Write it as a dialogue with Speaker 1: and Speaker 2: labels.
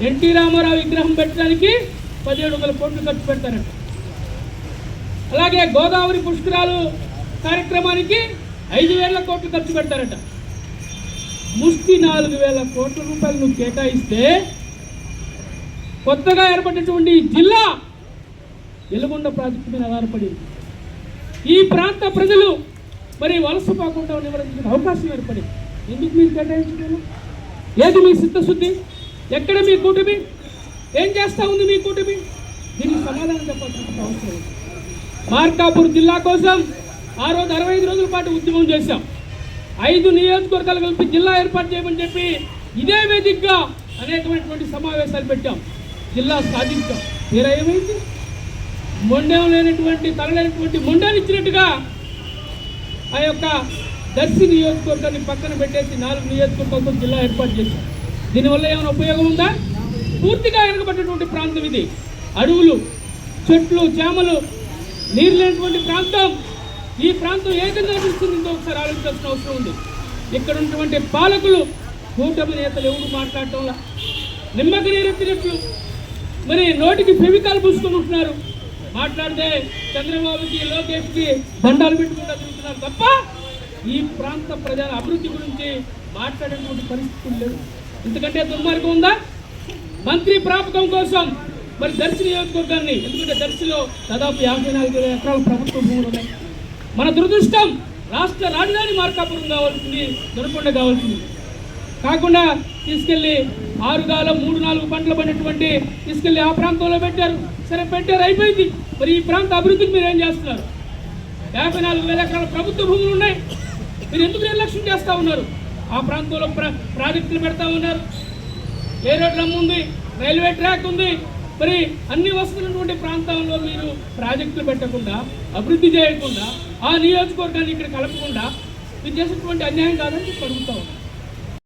Speaker 1: NT Ramarao విగ్రహం పెట్టడానికి 17,000 కోట్లు ఖర్చు పెడతారట. అలాగే గోదావరి పుష్కరాలు కార్యక్రమానికి 5,000 కోట్లు ఖర్చు పెడతారట. ముష్టి 4,000 కోట్ల రూపాయలు నువ్వు కేటాయిస్తే కొత్తగా ఏర్పడినటువంటి జిల్లా వెలుగొండ ప్రాజెక్టు మీద ఆధారపడింది. ఈ ప్రాంత ప్రజలు మరి వలసపోకుండా నివారించిన అవకాశం ఏర్పడింది. ఎందుకు మీరు కేటాయించలేదు? ఏది మీ చిత్తశుద్ధి? ఎక్కడ మీ కూటమి? ఏం చేస్తూ ఉంది మీ కూటమి? దీనికి సమాధానం చెప్పాల్సిన అవసరం ఉంది. మార్కాపూర్ జిల్లా కోసం ఆ రోజు 65 రోజుల పాటు ఉద్యమం చేశాం. 5 నియోజకవర్గాలు కలిపి జిల్లా ఏర్పాటు చేయమని చెప్పి ఇదే వేదికగా అనేకమైనటువంటి సమావేశాలు పెట్టాం. జిల్లా సాధించాం. తీరా ఏమైంది? మొండెం లేనటువంటి తరలేనటువంటి మొండాన్ని ఇచ్చినట్టుగా ఆ యొక్క దర్శి నియోజకవర్గాన్ని పక్కన పెట్టేసి 4 నియోజకవర్గాలతో జిల్లా ఏర్పాటు చేశాం. దీనివల్ల ఏమైనా ఉపయోగం ఉందా? పూర్తిగా వెనకబడినటువంటి ప్రాంతం ఇది. అడవులు, చెట్లు, చేమలు, నీరు లేనటువంటి ప్రాంతం. ఈ ప్రాంతం ఏ విధంగా అనిపిస్తుందో ఒకసారి ఆలోచించాల్సిన అవసరం ఉంది. ఇక్కడ ఉన్నటువంటి పాలకులు, కూటమి నేతలు ఎవరు మాట్లాడటంలా నిమ్మకి నీరెత్తినట్లు మరి నోటికి ఫెవికాల్ పూసుకొని ఉంటున్నారు. మాట్లాడితే చంద్రబాబుకి, లోకేష్కి దండాలు పెట్టుకుంటూ తిరుగుతున్నారు తప్ప ఈ ప్రాంత ప్రజల అభివృద్ధి గురించి మాట్లాడేటువంటి పరిస్థితులు లేవు. ఎందుకంటే దుర్మార్గం ఉందా? మంత్రి ప్రాపకం కోసం మరి దర్శి నియోజకవర్గాన్ని, ఎందుకంటే దర్శిలో దాదాపు 54,000 ఎకరాల ప్రభుత్వ భూములు ఉన్నాయి. మన దురదృష్టం రాష్ట్ర రాజధాని మార్కాపురం కావాల్సింది, దొరకొండ కావాల్సింది కాకుండా తీసుకెళ్లి 6 గాలం 3-4 పంటలు పడినటువంటి తీసుకెళ్లి ఆ ప్రాంతంలో పెట్టారు. సరే పెట్టారు, అయిపోయింది. మరి ఈ ప్రాంత అభివృద్ధికి మీరు ఏం చేస్తున్నారు? 54,000 ఎకరాల ప్రభుత్వ భూములు ఉన్నాయి. మీరు ఎందుకు నిర్లక్ష్యం చేస్తూ ఉన్నారు? ఆ ప్రాంతంలో ప్రాజెక్టులు పెడతా ఉన్నారు. ఏ రోడ్ల ఉంది, రైల్వే ట్రాక్ ఉంది. మరి అన్ని వస్తున్నటువంటి ప్రాంతంలో మీరు ప్రాజెక్టులు పెట్టకుండా, అభివృద్ధి చేయకుండా, ఆ నియోజకవర్గాన్ని ఇక్కడ కలపకుండా మీరు చేసినటువంటి అన్యాయం కాదని అడుగుతా ఉన్నారు.